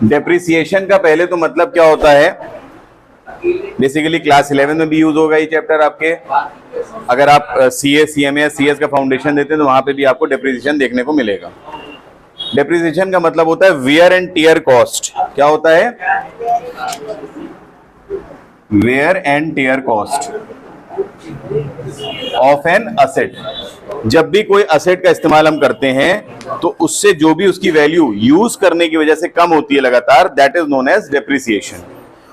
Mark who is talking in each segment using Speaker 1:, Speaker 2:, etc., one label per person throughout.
Speaker 1: Depreciation का पहले तो मतलब क्या होता है, बेसिकली क्लास 11 में भी यूज होगा ये चैप्टर आपके। अगर आप सीए, सीएमए, सीएस का फाउंडेशन देते हैं तो वहां पे भी आपको डेप्रिसिएशन देखने को मिलेगा। डेप्रिसिएशन का मतलब होता है वेयर एंड टियर कॉस्ट। क्या होता है? Wear and tear cost of an asset. जब भी कोई असेट का इस्तेमाल हम करते हैं तो उससे जो भी उसकी वैल्यू यूज करने की वजह से कम होती है लगातार, that is known as depreciation.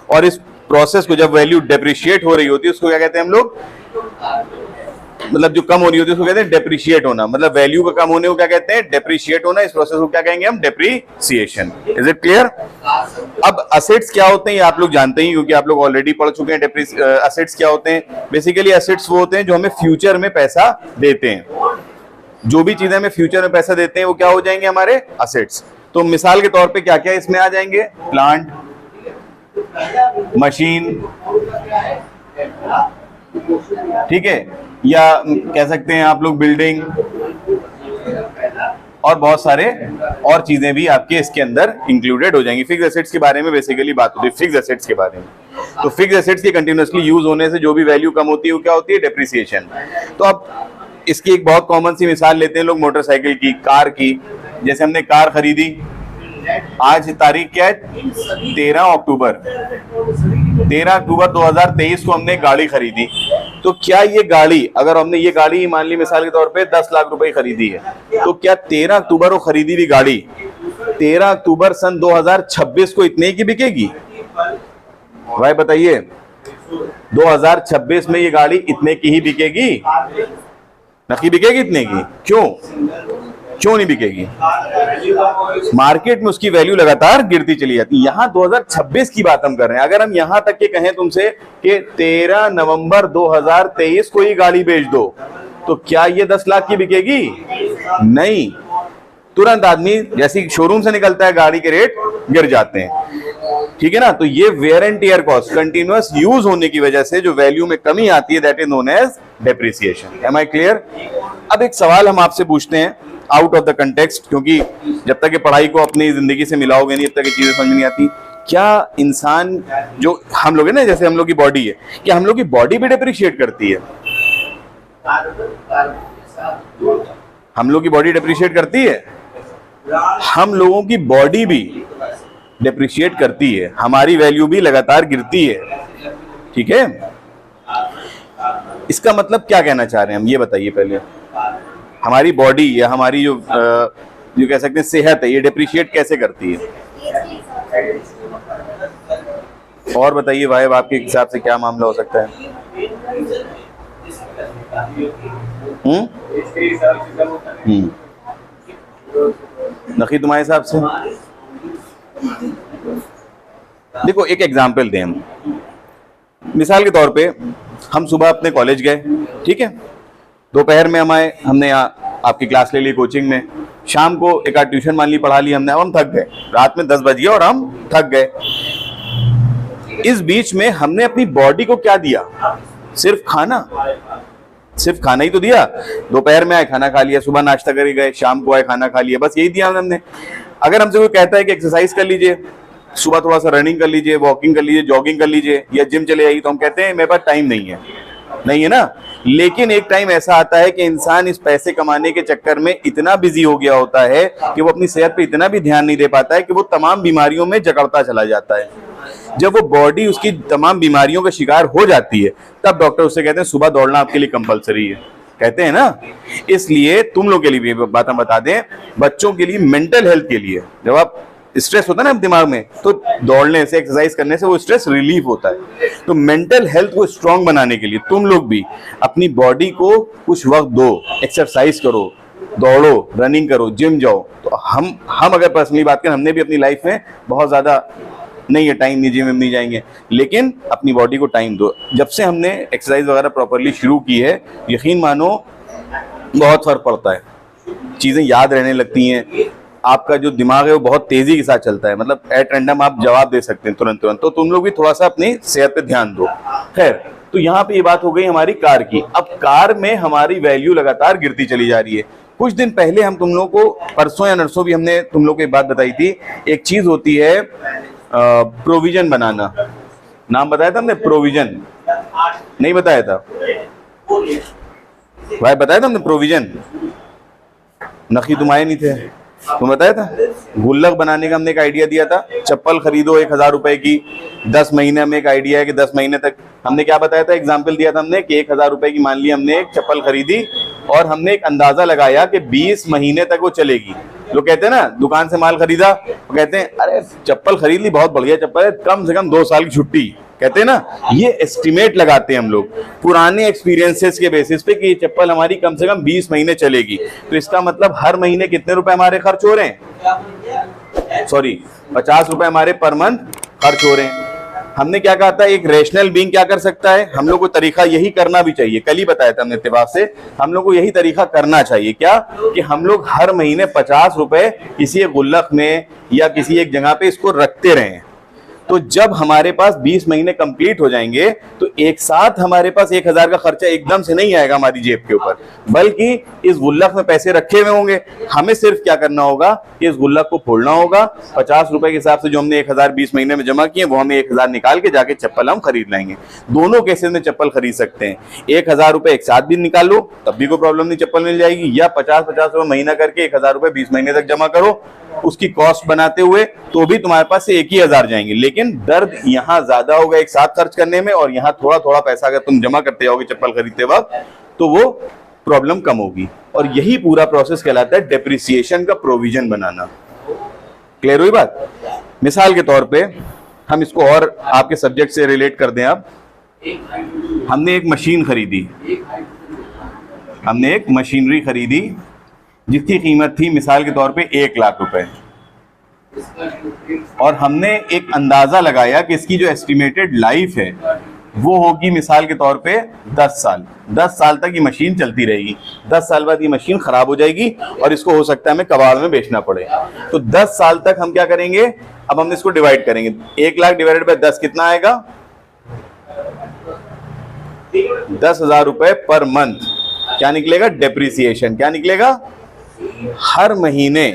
Speaker 1: और इस प्रोसेस को जब वैल्यू डेप्रिशिएट हो रही होती है उसको क्या कहते हैं हम लोग? मतलब जो कम हो रही होती है उसको कहते हैं डेप्रिशिएट होना। मतलब वैल्यू का कम होने को क्या कहते हैं? डेप्रिशिएट होना। इस प्रोसेस को क्या कहेंगे हम? डेप्रिसिएशन। Is it clear? अब असेट्स क्या होते हैं ये आप लोग जानते ही, क्योंकि आप लोग ऑलरेडी पढ़ चुके हैं। असेट्स क्या होते हैं? बेसिकली असेट्स वो होते हैं जो हमें फ्यूचर में पैसा देते हैं। जो भी चीजें हमें फ्यूचर में पैसा देते हैं वो क्या हो जाएंगे? हमारे असेट्स। तो मिसाल के तौर पे क्या क्या इसमें आ जाएंगे? प्लांट, मशीन, ठीक है, या कह सकते हैं आप लोग बिल्डिंग, और बहुत सारे और चीजें भी आपके इसके अंदर इंक्लूडेड हो जाएंगी। फिक्स एसेट्स के बारे में बेसिकली बात होती है, फिक्स एसेट्स के बारे में। तो फिक्स एसेट्स के कंटिन्यूअसली यूज होने से जो भी वैल्यू कम होती है वो क्या होती है? डेप्रिसिएशन। तो अब इसकी एक बहुत कॉमन सी मिसाल लेते हैं लोग मोटरसाइकिल की, कार की। जैसे हमने कार खरीदी, आज तारीख क्या है? 13 अक्टूबर 2023 को हमने गाड़ी खरीदी। तो क्या ये गाड़ी, अगर हमने ये गाड़ी मान ली मिसाल के तौर पे 10 लाख रुपए खरीदी है, तो क्या 13 अक्टूबर को खरीदी हुई गाड़ी 13 अक्टूबर सन 2026 को इतने की बिकेगी? भाई बताइए, 2026 में ये गाड़ी इतने की ही बिकेगी? नहीं बिकेगी इतने की। क्यों नहीं बिकेगी? मार्केट में उसकी वैल्यू लगातार गिरती चली जाती है। यहां 2026 की बात हम कर रहे हैं। अगर हम यहां तक के कहें तुमसे कि 13 नवंबर 2023 को ही गाड़ी बेच दो, तो क्या ये 10 लाख की बिकेगी? नहीं। तुरंत आदमी जैसे शोरूम से निकलता है गाड़ी के रेट गिर जाते हैं, ठीक है ना। तो ये wear and tear cost continuous use होने की वजह से जो वैल्यू में कमी आती है, that is known as depreciation. Am I clear? अब एक सवाल हम आपसे पूछते हैं आउट ऑफ द कंटेक्स्ट, क्योंकि जब तक ये पढ़ाई को अपनी जिंदगी से मिलाओगे नहीं, तब तक ये चीजें समझ नहीं आती। क्या इंसान, जो हम लोग है ना, जैसे हम लोग की बॉडी है, क्या हम लोग की बॉडी भी डेप्रिशिएट करती है? हम लोग की बॉडी डेप्रिशिएट करती है? हम लोगों की बॉडी भी डेप्रिशिएट करती है, हमारी वैल्यू भी लगातार गिरती है, ठीक है। इसका मतलब क्या कहना चाह रहे हैं हम, ये बताइए पहले। हमारी बॉडी या हमारी जो कह सकते हैं सेहत है, ये डेप्रिशिएट कैसे करती है? और बताइए भाई, आपके हिसाब से क्या मामला हो सकता है? नकी तुम्हारे हिसाब से? देखो एक एग्जाम्पल दें हम। मिसाल के तौर पे हम सुबह अपने कॉलेज गए, ठीक है, दोपहर में हमने यहाँ आपकी क्लास ले ली कोचिंग में, शाम को एक आध ट्यूशन मान ली, पढ़ा ली हमने, अब हम थक गए, रात में 10 बज गए और हम थक गए। इस बीच में हमने अपनी बॉडी को क्या दिया? सिर्फ खाना ही तो दिया। दोपहर में आए खाना खा लिया, सुबह नाश्ता कर गए, शाम को आए खाना खा लिया, बस यही दिया हमने। अगर हमसे कोई कहता है कि एक्सरसाइज कर लीजिए, सुबह थोड़ा सा रनिंग कर लीजिए, वॉकिंग कर लीजिए, जॉगिंग कर लीजिए, या जिम चले जाइए, तो हम कहते हैं मेरे पास टाइम नहीं है ना। लेकिन एक टाइम ऐसा आता है कि इंसान इस पैसे कमाने के चक्कर में इतना बिजी हो गया होता है कि वो अपनी सेहत पे इतना भी ध्यान नहीं दे पाता है कि वो तमाम बीमारियों में जकड़ता चला जाता है। जब वो बॉडी उसकी तमाम बीमारियों का शिकार हो जाती है, तब डॉक्टर उससे कहते हैं सुबह दौड़ना आपके लिए कंपलसरी है, कहते हैं ना। इसलिए तुम लोग के लिए भी बात हम बता दें, बच्चों के लिए मेंटल हेल्थ के लिए, जब आप स्ट्रेस होता है ना दिमाग में, तो दौड़ने से, एक्सरसाइज करने से वो स्ट्रेस रिलीफ होता है। तो मेंटल हेल्थ को स्ट्रांग बनाने के लिए तुम लोग भी अपनी बॉडी को कुछ वक्त दो, एक्सरसाइज करो, दौड़ो, रनिंग करो, जिम जाओ। तो हम अगर पर्सनली बात करें, हमने भी अपनी लाइफ में बहुत ज्यादा नहीं है टाइम, नहीं जिम नहीं जाएंगे, लेकिन अपनी बॉडी को टाइम दो। जब से हमने एक्सरसाइज वगैरह प्रॉपरली शुरू की है, यकीन मानो बहुत फर्क पड़ता है, चीजें याद रहने लगती हैं, आपका जो दिमाग है वो बहुत तेजी के साथ चलता है, मतलब एट रैंडम आप जवाब दे सकते हैं तुरंत। तो तुम लोग भी थोड़ा सा अपनी सेहत पे ध्यान दो। खैर, तो यहाँ पे ये बात हो गई हमारी कार की। अब कार में हमारी वैल्यू लगातार गिरती चली जा रही है, कुछ दिन पहले हम तुम लोगों को, परसों या नरसों भी हमने तुम लोग को एक बात बताई थी। एक चीज होती है प्रोविजन बनाना, नाम बताया था हमने, प्रोविजन नहीं बताया था भाई, बताया था हमने प्रोविजन, नखी तुम आए नहीं थे, तुम बताया था। गुल्लक बनाने का हमने एक आइडिया दिया था, चप्पल खरीदो 1000 रुपए की, 10 महीने में एक आइडिया है कि 10 महीने तक, हमने क्या बताया था, एग्जाम्पल दिया था हमने कि 1000 रुपए की मान ली हमने एक चप्पल खरीदी और हमने एक अंदाजा लगाया कि 20 महीने तक वो चलेगी। लोग कहते हैं ना, दुकान से माल खरीदा, वो कहते हैं अरे चप्पल खरीद ली, बहुत बढ़िया चप्पल है, कम से कम 2 साल की छुट्टी, कहते हैं ना। ये एस्टिमेट लगाते हैं हम लोग पुराने एक्सपीरियंसेस के बेसिस पे कि ये चप्पल हमारी कम से कम 20 महीने चलेगी। तो इसका मतलब हर महीने कितने रुपए हमारे खर्च हो रहे हैं, सॉरी 50 रुपए हमारे पर मंथ खर्च हो रहे हैं। हमने क्या कहा था, एक रैशनल बीइंग क्या कर सकता है, हम लोग को तरीका यही करना भी चाहिए, कल ही बताया था हमने इत्तेफाक से, हम लोग को यही तरीका करना चाहिए क्या, कि हम लोग हर महीने 50 रुपए किसी एक गुल्लक में या किसी एक जगह पे इसको रखते रहें। तो जब हमारे पास 20 महीने कंप्लीट हो जाएंगे तो एक साथ हमारे पास 1000 का खर्चा एकदम से नहीं आएगा हमारी जेब के ऊपर, बल्कि इस गुल्लक में पैसे रखे हुए होंगे। हमें सिर्फ क्या करना होगा कि इस गुल्लक को फोड़ना होगा, 50 रुपए के हिसाब से जो हमने 1000 20 महीने में जमा किए वो हमें 1000 निकाल के जाके चप्पल हम खरीद लाएंगे। दोनों केसेस में चप्पल खरीद सकते हैं। 1000 रुपए एक साथ भी निकाल लो तब भी कोई प्रॉब्लम नहीं, चप्पल मिल जाएगी, या 50-50 रुपए महीना करके 1000 रुपए 20 महीने तक जमा करो, उसकी कॉस्ट बनाते हुए तो भी तुम्हारे पास से 1000 जाएंगे। लेकिन दर्द यहां ज्यादा होगा एक साथ खर्च करने में, और यहां थोड़ा थोड़ा पैसा अगर तुम जमा करते जाओगे चप्पल खरीदते वक्त तो वो प्रॉब्लम कम होगी। और यही पूरा प्रोसेस कहलाता है डेप्रिसिएशन का प्रोविजन बनाना। क्लियर हुई बात। मिसाल के तौर पे हम इसको और आपके सब्जेक्ट से रिलेट कर दें। अब हमने एक मशीन खरीदी, हमने एक मशीनरी खरीदी जिसकी कीमत थी मिसाल के तौर पे 1 लाख रुपए, और हमने एक अंदाजा लगाया कि इसकी जो एस्टिमेटेड लाइफ है वो होगी मिसाल के तौर पे 10 साल। 10 साल तक ये मशीन चलती रहेगी, 10 साल बाद ये मशीन खराब हो जाएगी और इसको हो सकता है हमें कबाड़ में बेचना पड़े। तो 10 साल तक हम क्या करेंगे, अब हम इसको डिवाइड करेंगे, 1 लाख डिवाइडेड बाय 10 कितना आएगा, 10,000 रुपए पर मंथ। क्या निकलेगा, डेप्रिसिएशन। क्या निकलेगा, हर महीने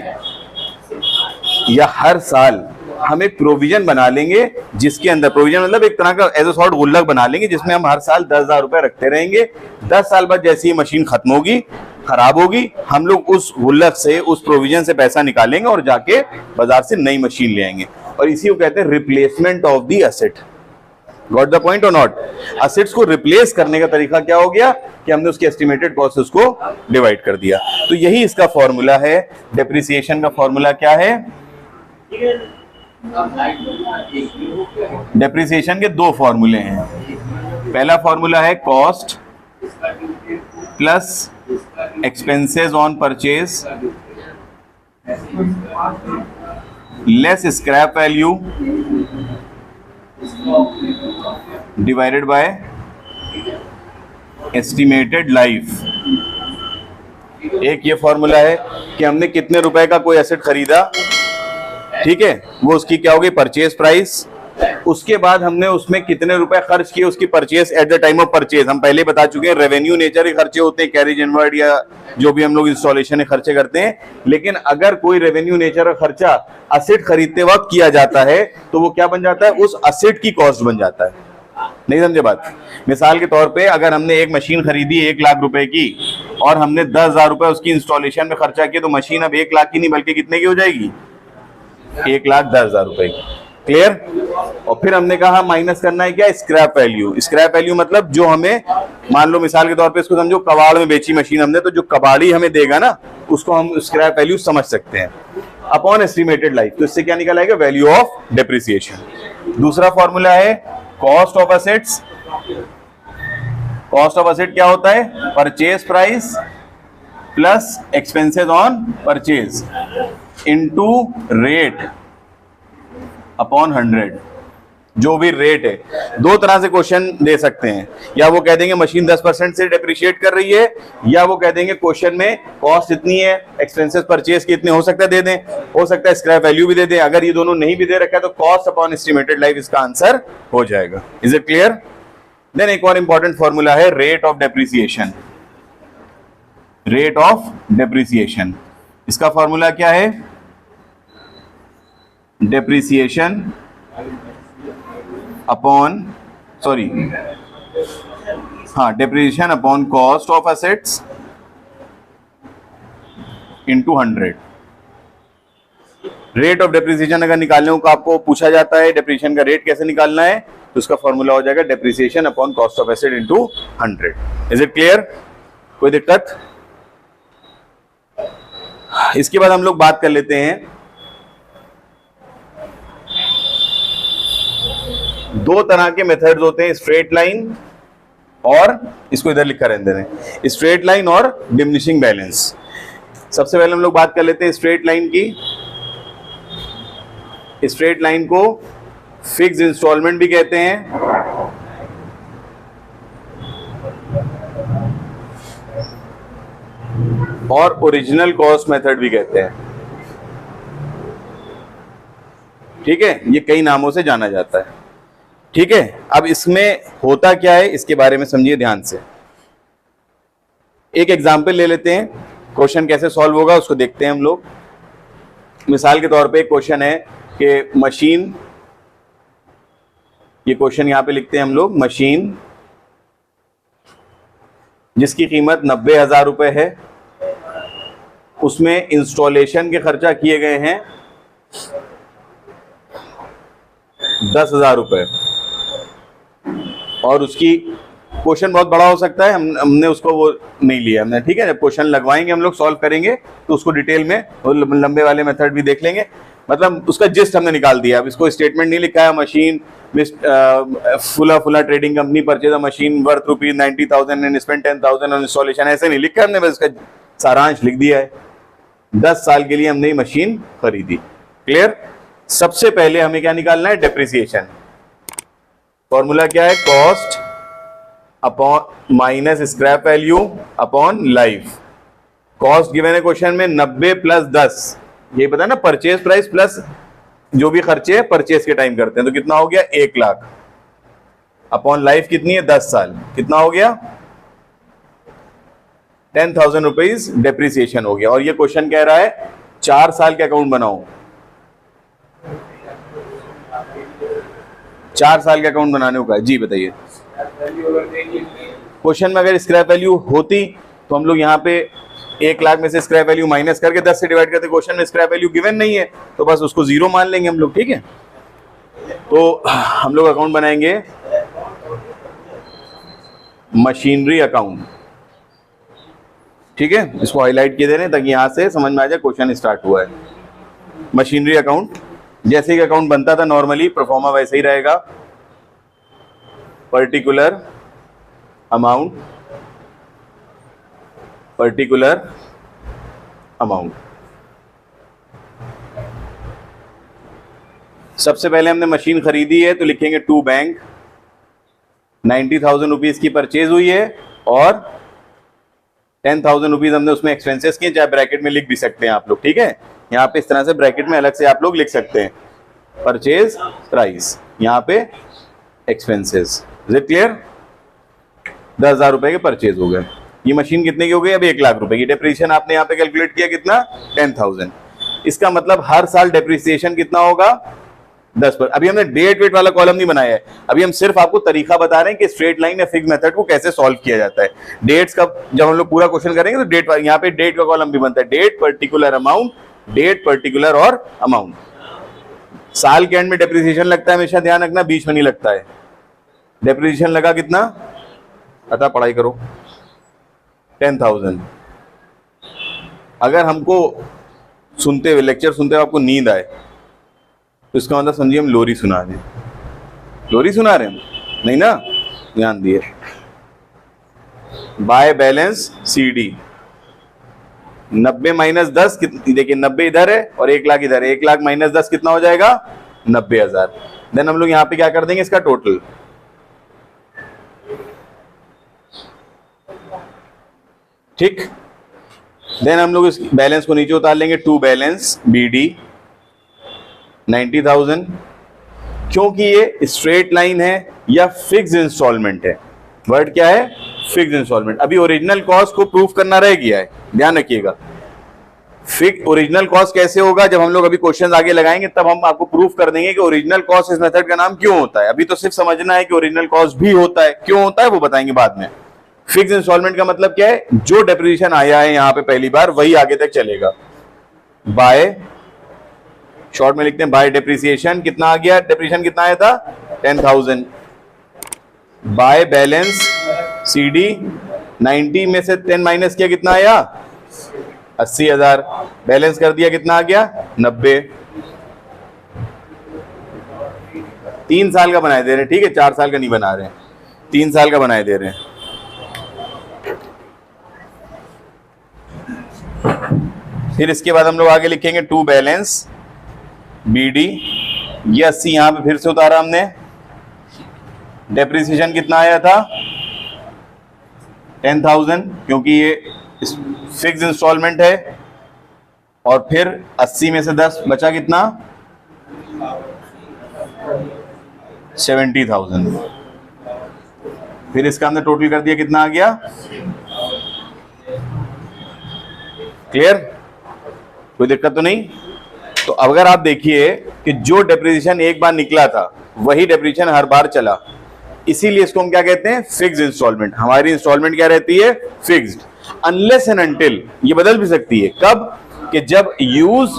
Speaker 1: या हर साल हम एक प्रोविजन बना लेंगे, जिसके अंदर प्रोविजन मतलब एक तरह का एज अ सॉर्ट गुल्लक बना लेंगे जिसमें हम हर साल 10,000 रुपए रखते रहेंगे। 10 साल बाद जैसे ही मशीन खत्म होगी, खराब होगी, हम लोग उस गुल्लक से, उस प्रोविजन से पैसा निकालेंगे और जाके बाजार से नई मशीन ले आएंगे। और इसी को कहते हैं replacement of the asset. Got the point और नॉट। असेट्स को रिप्लेस करने का तरीका क्या हो गया कि हमने उसकी एस्टिमेटेड कॉस्ट उसको डिवाइड कर दिया। तो यही इसका फॉर्मूला है। डेप्रिसिएशन का फॉर्मूला क्या है, डेप्रिसिएशन के 2 फॉर्मूले हैं। पहला फॉर्मूला है cost plus expenses on purchase less scrap value divided by estimated life. एक ये फॉर्मूला है कि हमने कितने रुपए का कोई एसेट खरीदा, ठीक है, वो उसकी क्या होगी परचेज प्राइस, उसके बाद हमने उसमें कितने रुपए खर्च किए, उसकी purchase at the time of purchase. हम पहले बता चुके हैं रेवेन्यू नेचर के खर्चे होते हैं, कैरेज इनवर्ड या जो भी हम लोग इंस्टॉलेशन के खर्चे करते हैं। लेकिन अगर कोई रेवेन्यू नेचर का खर्चा असेट खरीदते वक्त किया जाता है तो वो क्या बन जाता है, उस असेट की कॉस्ट बन जाता है। नहीं समझे बात। मिसाल के तौर पे अगर हमने एक मशीन खरीदी 1 लाख रुपए की और हमने 10,000 रुपए उसकी इंस्टॉलेशन में खर्चा किया, तो मशीन अब 1 लाख की नहीं बल्कि कितने की हो जाएगी, 1,10,000 रुपए की। क्लियर। और फिर हमने कहा माइनस करना है क्या, स्क्रैप वैल्यू। स्क्रैप वैल्यू मतलब जो हमें, मान लो मिसाल के तौर पे इसको समझो कबाड़ में बेची मशीन हमने, तो जो कबाड़ी हमें देगा ना उसको हम स्क्रैप वैल्यू समझ सकते हैं अपॉन एस्टिमेटेड लाइफ। तो इससे क्या निकल आएगा, वैल्यू ऑफ डेप्रिसिएशन। दूसरा फॉर्मूला है cost of assets. Cost of asset क्या होता है, purchase price plus expenses on purchase into rate upon 100। जो भी रेट है, 2 तरह से क्वेश्चन दे सकते हैं, या वो कह देंगे मशीन 10% से डेप्रिशिएट कर रही है, या वो कह देंगे क्वेश्चन में कॉस्ट इतनी है, एक्सपेंसेस परचेज के इतने हो सकता है दे दें, हो सकता है स्क्रैप वैल्यू भी दे दें। अगर ये दोनों नहीं भी दे रखा है तो कॉस्ट अपॉन एस्टिमेटेड लाइफ इसका आंसर हो जाएगा। Is it clear. देन एक और इंपॉर्टेंट फॉर्मूला है rate of depreciation. Rate of depreciation. इसका फॉर्मूला क्या है? Depreciation upon depreciation upon cost of assets into 100। Rate of depreciation अगर निकालने को आपको पूछा जाता है डेप्रिसिएशन का रेट कैसे निकालना है, तो उसका फॉर्मूला हो जाएगा depreciation upon cost of asset into 100। Is it clear? कोई दिक्कत? इसके बाद हम लोग बात कर लेते हैं दो तरह के मेथड्स होते हैं, स्ट्रेट लाइन और इसको इधर लिखा रहने दें, स्ट्रेट लाइन और डिमिनिशिंग बैलेंस। सबसे पहले हम लोग बात कर लेते हैं स्ट्रेट लाइन की। स्ट्रेट लाइन को फिक्स इंस्टॉलमेंट भी कहते हैं और ओरिजिनल कॉस्ट मेथड भी कहते हैं। ठीक है, ये कई नामों से जाना जाता है। ठीक है, अब इसमें होता क्या है इसके बारे में समझिए ध्यान से। एक एग्जांपल ले लेते हैं, क्वेश्चन कैसे सॉल्व होगा उसको देखते हैं हम लोग। मिसाल के तौर पे एक क्वेश्चन है कि मशीन, ये क्वेश्चन यहां पे लिखते हैं हम लोग, मशीन जिसकी कीमत 90,000 रुपए है, उसमें इंस्टॉलेशन के खर्चा किए गए हैं 10,000 रुपए और उसकी, क्वेश्चन बहुत बड़ा हो सकता है, हमने उसको वो नहीं लिया हमने। ठीक है, जब क्वेश्चन लगवाएंगे हम लोग सॉल्व करेंगे तो उसको डिटेल में लंबे वाले मेथड भी देख लेंगे। मतलब उसका जिस्ट हमने निकाल दिया। अब इसको स्टेटमेंट नहीं लिखा है, मशीन फुला trading company purchase a machine worth ₹90,000 and spend 10,000 on installation, ऐसे नहीं लिखा हमने, बस इसका सारांश लिख दिया है। 10 साल के लिए हमने ये मशीन खरीदी। क्लियर? सबसे पहले हमें क्या निकालना है? डेप्रिसिएशन। फॉर्मूला क्या है? Cost upon minus scrap value upon life. Cost given है क्वेश्चन में 90 प्लस 10, ये पता है ना, परचेज प्राइस प्लस जो भी खर्चे है परचेज के टाइम करते हैं, तो कितना हो गया? 1 लाख। अपॉन लाइफ कितनी है? 10 साल। कितना हो गया? 10,000 रुपीज डेप्रिसिएशन हो गया। और ये क्वेश्चन कह रहा है 4 साल के अकाउंट बनाओ। 4 साल के अकाउंट बनाने को है। जी बताइए। क्वेश्चन में अगर स्क्रैप वैल्यू होती तो हम लोग यहाँ पे 1 लाख में से स्क्रैप वैल्यू माइनस करके 10 से डिवाइड करते। क्वेश्चन में स्क्रैप वैल्यू गिवन नहीं है तो बस उसको 0 मान लेंगे हम लोग। ठीक है, तो हम लोग अकाउंट बनाएंगे मशीनरी अकाउंट। ठीक है, इसको हाईलाइट किए दे रहे हैं ताकि यहां से समझ में आ जाए क्वेश्चन स्टार्ट हुआ है। मशीनरी अकाउंट, जैसे ही अकाउंट बनता था नॉर्मली प्रोफॉर्मा वैसे ही रहेगा। Particular amount, particular amount. सबसे पहले हमने मशीन खरीदी है तो लिखेंगे टू बैंक, 90,000 रुपीज की परचेज हुई है और 10,000 रुपीज हमने उसमें एक्सपेंसेस किए, चाहे ब्रैकेट में लिख भी सकते हैं आप लोग। ठीक है, यहाँ पे इस तरह से ब्रैकेट में अलग से आप लोग लिख सकते हैं परचेज प्राइस, यहाँ पे एक्सपेंसेस। Is it clear? 10,000 रुपए के परचेज हो गए। ये मशीन कितने की हो गई? अब 1 लाख रुपए की। डेप्रिसिएशन आपने यहाँ पे कैलकुलेट किया कितना? 10,000। इसका मतलब हर साल डेप्रिसिएशन कितना होगा? 10 पर। अभी हमने डेट वेट वाला कॉलम नहीं बनाया है, अभी हम सिर्फ आपको तरीका बता रहे हैं कि स्ट्रेट लाइन या फिक्स मेथड को कैसे सॉल्व किया जाता है। डेट्स का जब हम लोग पूरा क्वेश्चन करेंगे तो डेट, यहाँ पे डेट का कॉलम भी बनता है, date particular amount, date particular और अमाउंट। साल के एंड में डेप्रिसिएशन लगता है, हमेशा ध्यान रखना, बीच में नहीं लगता है। डेप्रिसिएशन लगा कितना? अतः पढ़ाई करो 10,000। अगर हमको सुनते हुए, लेक्चर सुनते हुए आपको नींद आए तो इसका मतलब समझिए हम लोरी सुना रहे हैं। लोरी सुना रहे हैं? नहीं ना, ध्यान दिए। बाय बैलेंस CD 90 माइनस 10, देखिए 90 इधर है और 1 लाख इधर है। 1 लाख माइनस 10 कितना हो जाएगा? 90,000। देन हम लोग यहाँ पे क्या कर देंगे? इसका टोटल। ठीक, देन हम लोग इस बैलेंस को नीचे उतार लेंगे, टू बैलेंस BD 90,000। क्योंकि ये स्ट्रेट लाइन है या फिक्स इंस्टॉलमेंट है, वर्ड क्या है? Fix instalment. अभी ओरिजिनल कॉस्ट को प्रूफ करना रह गया है, ध्यान रखिएगा। फिक्स ओरिजिनल कॉस्ट कैसे होगा, जब हम लोग अभी क्वेश्चंस आगे लगाएंगे तब हम आपको प्रूफ कर देंगे कि ओरिजिनल कॉस्ट इस मेथड का नाम क्यों होता है। अभी तो सिर्फ समझना है कि ओरिजिनल कॉस्ट भी होता है, क्यों होता है वो बताएंगे बाद में। फिक्स इंस्टॉलमेंट का मतलब क्या है, जो डेप्रिसिएशन आया है यहाँ पे पहली बार वही आगे तक चलेगा। बाय, शॉर्ट में लिखते हैं बाय डेप्रिसिएशन, कितना आ गया, डेप्रिसिएशन कितना आया था 10,000। बाय बैलेंस CD 90 में से 10 माइनस किया, कितना आया 80,000। बैलेंस कर दिया, कितना आ गया 90। 3 साल का बनाए दे रहे हैं, ठीक है, 4 साल का नहीं बना रहे हैं, 3 साल का बनाए दे रहे हैं। फिर इसके बाद हम लोग आगे लिखेंगे टू बैलेंस BD, ये 80 यहां पे फिर से उतारा हमने। डेप्रिसिएशन कितना आया था 10,000, क्योंकि ये फिक्स इंस्टॉलमेंट है। और फिर 80 में से 10 बचा, कितना 70,000। फिर इसका हमने टोटल कर दिया, कितना आ गया, क्लियर, कोई दिक्कत तो नहीं। तो अगर आप देखिए कि जो डेप्रिसिएशन एक बार निकला था वही डेप्रिसिएशन हर बार चला, इसीलिए इसको हम क्या कहते हैं, फिक्स्ड इंस्टॉलमेंट। हमारी इंस्टॉलमेंट क्या रहती है, फिक्स्ड, अनलेस एंड अनटिल, ये बदल भी सकती है, कब, कि जब use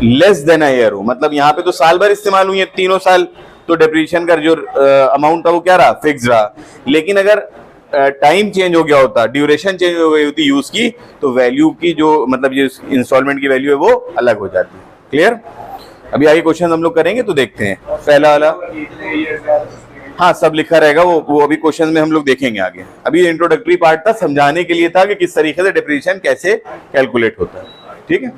Speaker 1: less than a year हो। मतलब यहाँ पे तो साल भर इस्तेमाल हुई है, तीनों साल, तो डेप्रिसिएशन का जो अमाउंट था वो क्या रहा, फिक्स रहा। लेकिन अगर टाइम चेंज हो गया होता, ड्यूरेशन चेंज हो गई होती यूज की, तो वैल्यू की जो मतलब ये इंस्टॉलमेंट की वैल्यू है वो अलग हो जाती है। क्लियर। अभी आगे क्वेश्चन हम लोग करेंगे तो देखते हैं। पहला वाला, हाँ सब लिखा रहेगा, वो अभी क्वेश्चन में हम लोग देखेंगे आगे। अभी इंट्रोडक्टरी पार्ट था, समझाने के लिए था कि किस तरीके से डेप्रिसिएशन कैसे कैलकुलेट होता है, ठीक है।